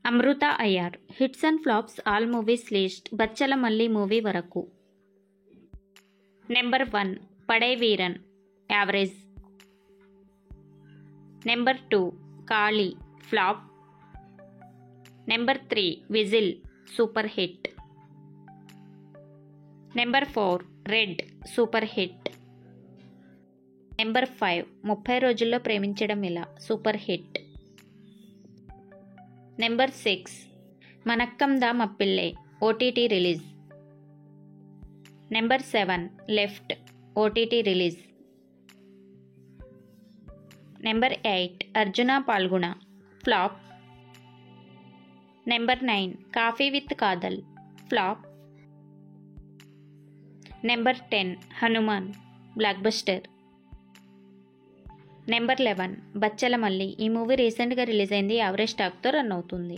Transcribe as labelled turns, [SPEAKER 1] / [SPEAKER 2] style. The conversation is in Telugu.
[SPEAKER 1] Amrutha Aiyer hits and flops all movies list Bachhala Malli movie వరకు. Number 1 Padai Veeran average. Number 2 Kaali flop. Number 3 whistle super hit. Number 4 red super hit. Number 5 30 రోజుల్లో ప్రేమించడం ఇలా super hit. Number 6 Manakkanda Mappillai OTT release. Number 7 left OTT release. Number 8 Arjuna Phalguna flop. Number 9 coffee with Kadhal flop. Number 10 Hanuman blockbuster. Number 11 Bachhala మల్లి. ఈ మూవీ రీసెంట్గా రిలీజ్ అయింది, యావరేజ్ టాక్తో రన్ అవుతుంది.